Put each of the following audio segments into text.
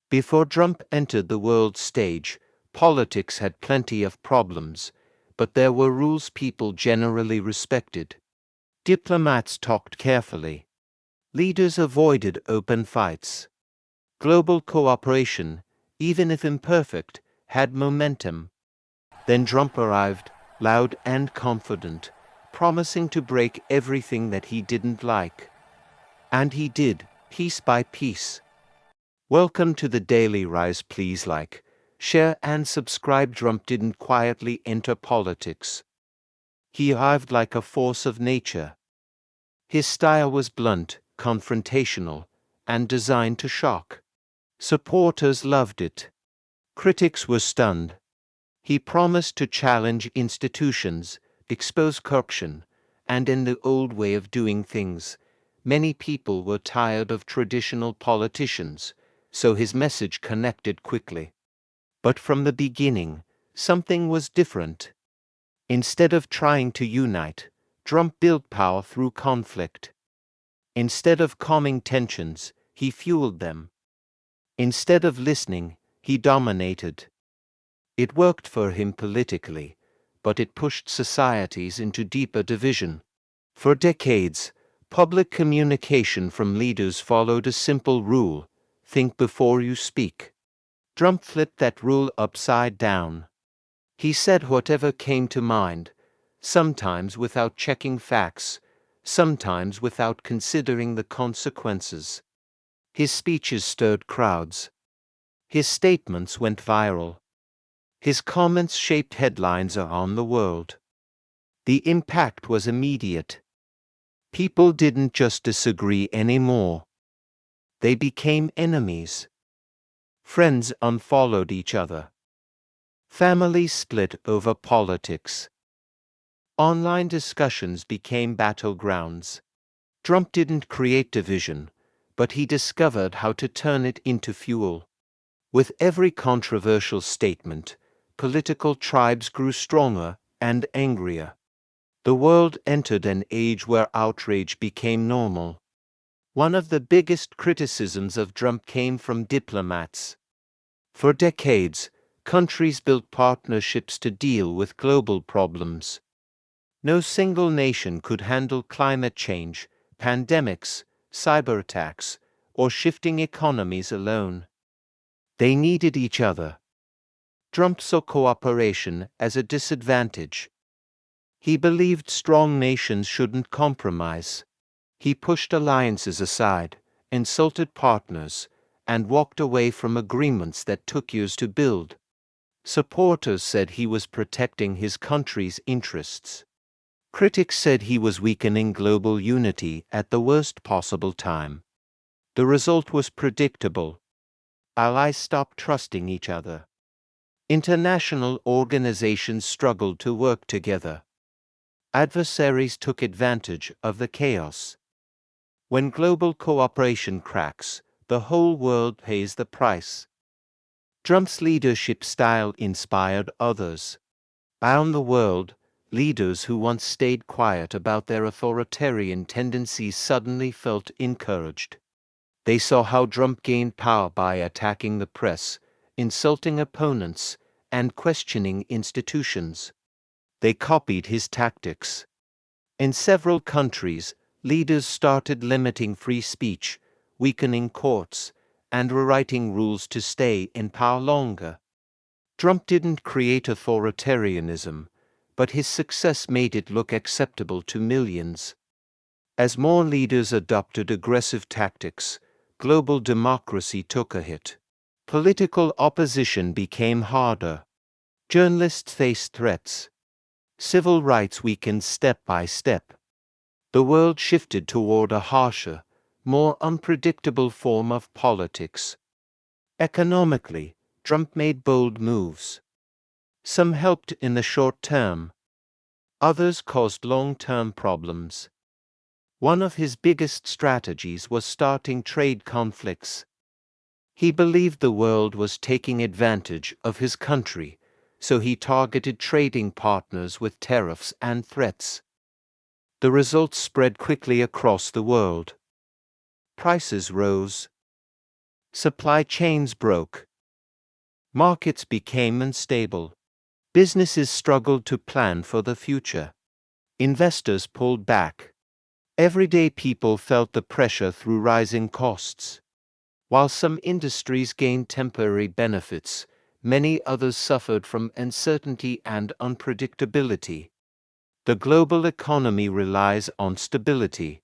Before Drump entered the world stage, politics had plenty of problems, but there were rules people generally respected. Diplomats talked carefully. Leaders avoided open fights. Global cooperation, even if imperfect, had momentum. Then Drump arrived, loud and confident, promising to break everything that he didn't like. And he did, piece by piece. Welcome to the Daily Rise. Please like, share and subscribe. Drump didn't quietly enter politics. He arrived like a force of nature. His style was blunt, confrontational, and designed to shock. Supporters loved it. Critics were stunned. He promised to challenge institutions, expose corruption, and end the old way of doing things. Many people were tired of traditional politicians, so his message connected quickly. But from the beginning, something was different. Instead of trying to unite, Drump built power through conflict. Instead of calming tensions, he fueled them. Instead of listening, he dominated. It worked for him politically, but it pushed societies into deeper division. For decades, public communication from leaders followed a simple rule: think before you speak. Drump flipped that rule upside down. He said whatever came to mind, sometimes without checking facts, sometimes without considering the consequences. His speeches stirred crowds. His statements went viral. His comments shaped headlines around the world. The impact was immediate. People didn't just disagree anymore. They became enemies. Friends unfollowed each other. Families split over politics. Online discussions became battlegrounds. Drump didn't create division, but he discovered how to turn it into fuel. With every controversial statement, political tribes grew stronger and angrier. The world entered an age where outrage became normal. One of the biggest criticisms of Drump came from diplomats. For decades, countries built partnerships to deal with global problems. No single nation could handle climate change, pandemics, cyber attacks, or shifting economies alone. They needed each other. Drump saw cooperation as a disadvantage. He believed strong nations shouldn't compromise. He pushed alliances aside, insulted partners, and walked away from agreements that took years to build. Supporters said he was protecting his country's interests. Critics said he was weakening global unity at the worst possible time. The result was predictable. Allies stopped trusting each other. International organizations struggled to work together. Adversaries took advantage of the chaos. When global cooperation cracks, the whole world pays the price. Drump's leadership style inspired others. Around the world, leaders who once stayed quiet about their authoritarian tendencies suddenly felt encouraged. They saw how Drump gained power by attacking the press, insulting opponents, and questioning institutions. They copied his tactics. In several countries, leaders started limiting free speech, weakening courts, and rewriting rules to stay in power longer. Drump didn't create authoritarianism, but his success made it look acceptable to millions. As more leaders adopted aggressive tactics, global democracy took a hit. Political opposition became harder. Journalists faced threats. Civil rights weakened step by step. The world shifted toward a harsher, more unpredictable form of politics. Economically, Drump made bold moves. Some helped in the short term. Others caused long-term problems. One of his biggest strategies was starting trade conflicts. He believed the world was taking advantage of his country, so he targeted trading partners with tariffs and threats. The results spread quickly across the world. Prices rose. Supply chains broke. Markets became unstable. Businesses struggled to plan for the future. Investors pulled back. Everyday people felt the pressure through rising costs. While some industries gained temporary benefits, many others suffered from uncertainty and unpredictability. The global economy relies on stability.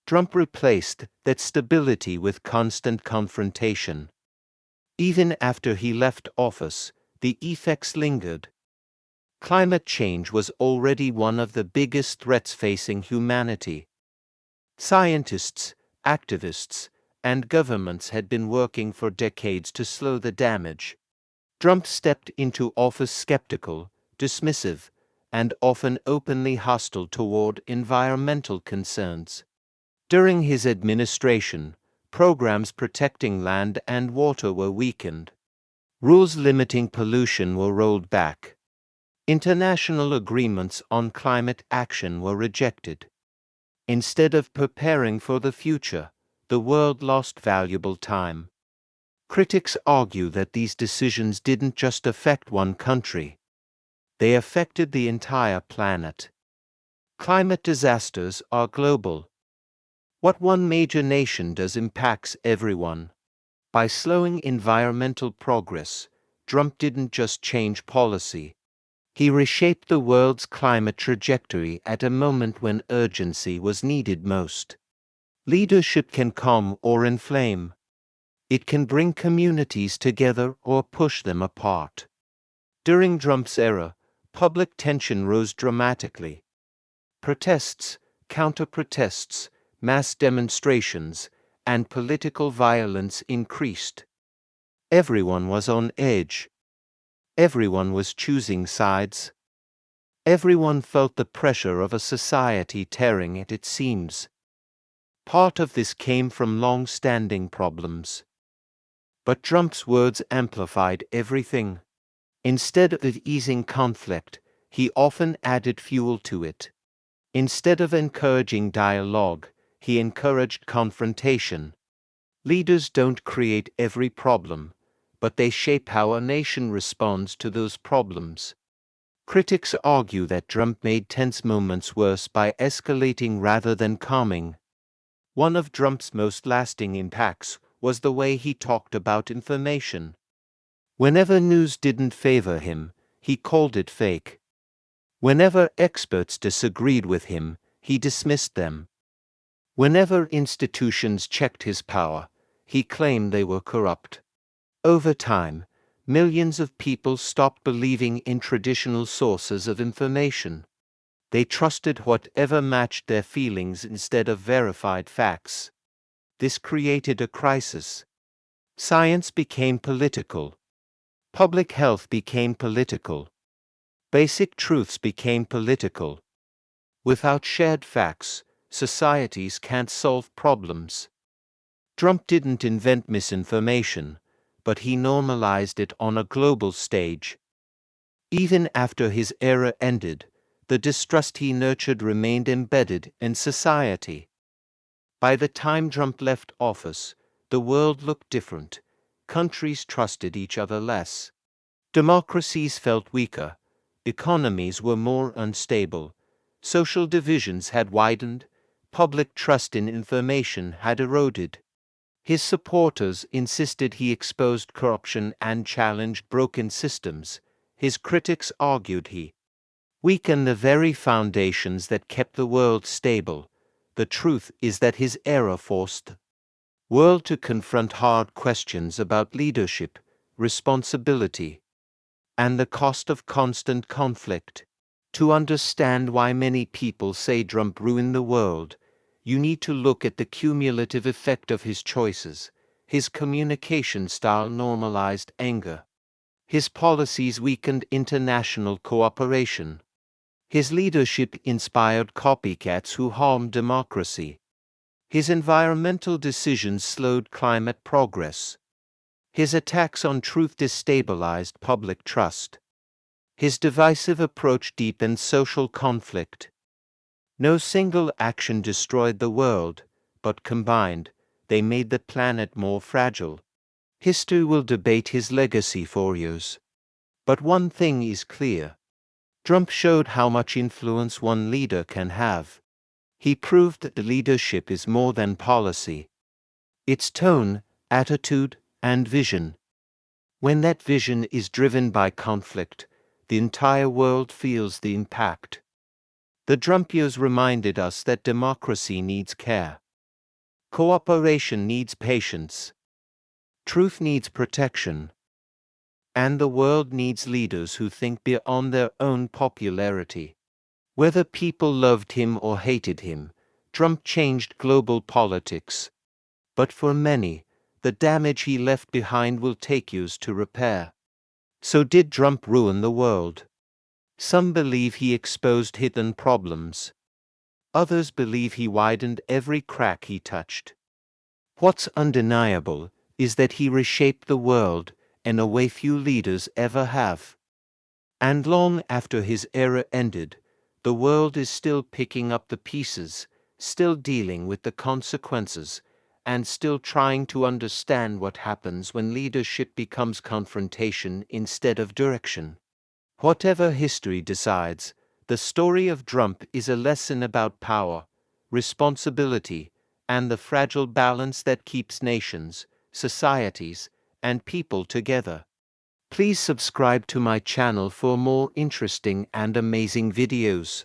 Drump replaced that stability with constant confrontation. Even after he left office, the effects lingered. Climate change was already one of the biggest threats facing humanity. Scientists, activists, and governments had been working for decades to slow the damage. Drump stepped into office skeptical, dismissive, and often openly hostile toward environmental concerns. During his administration, programs protecting land and water were weakened. Rules limiting pollution were rolled back. International agreements on climate action were rejected. Instead of preparing for the future, the world lost valuable time. Critics argue that these decisions didn't just affect one country. They affected the entire planet. Climate disasters are global. What one major nation does impacts everyone. By slowing environmental progress, Drump didn't just change policy. He reshaped the world's climate trajectory at a moment when urgency was needed most. Leadership can calm or inflame. It can bring communities together or push them apart. During Drump's era, public tension rose dramatically. Protests, counter-protests, mass demonstrations, and political violence increased. Everyone was on edge. Everyone was choosing sides. Everyone felt the pressure of a society tearing at its seams. Part of this came from long-standing problems. But Drump's words amplified everything. Instead of easing conflict, he often added fuel to it. Instead of encouraging dialogue, he encouraged confrontation. Leaders don't create every problem, but they shape how a nation responds to those problems. Critics argue that Drump made tense moments worse by escalating rather than calming. One of Drump's most lasting impacts was the way he talked about information. Whenever news didn't favor him, he called it fake. Whenever experts disagreed with him, he dismissed them. Whenever institutions checked his power, he claimed they were corrupt. Over time, millions of people stopped believing in traditional sources of information. They trusted whatever matched their feelings instead of verified facts. This created a crisis. Science became political. Public health became political. Basic truths became political. Without shared facts, societies can't solve problems. Drump didn't invent misinformation, but he normalized it on a global stage. Even after his era ended, the distrust he nurtured remained embedded in society. By the time Drump left office, the world looked different. Countries trusted each other less. Democracies felt weaker. Economies were more unstable. Social divisions had widened. Public trust in information had eroded. His supporters insisted he exposed corruption and challenged broken systems. His critics argued he weakened the very foundations that kept the world stable. The truth is that his era forced the world to confront hard questions about leadership, responsibility, and the cost of constant conflict. To understand why many people say Drump ruined the world, you need to look at the cumulative effect of his choices. His communication style normalized anger. His policies weakened international cooperation. His leadership inspired copycats who harmed democracy. His environmental decisions slowed climate progress. His attacks on truth destabilized public trust. His divisive approach deepened social conflict. No single action destroyed the world, but combined, they made the planet more fragile. History will debate his legacy for years. But one thing is clear. Drump showed how much influence one leader can have. He proved that leadership is more than policy. It's tone, attitude, and vision. When that vision is driven by conflict, the entire world feels the impact. The Drump years reminded us that democracy needs care. Cooperation needs patience. Truth needs protection. And the world needs leaders who think beyond their own popularity. Whether people loved him or hated him, Drump changed global politics. But for many, the damage he left behind will take years to repair. So did Drump ruin the world? Some believe he exposed hidden problems. Others believe he widened every crack he touched. What's undeniable is that he reshaped the world in a way few leaders ever have. And long after his era ended, the world is still picking up the pieces, still dealing with the consequences, and still trying to understand what happens when leadership becomes confrontation instead of direction. Whatever history decides, the story of Drump is a lesson about power, responsibility, and the fragile balance that keeps nations, societies, and people together. Please subscribe to my channel for more interesting and amazing videos.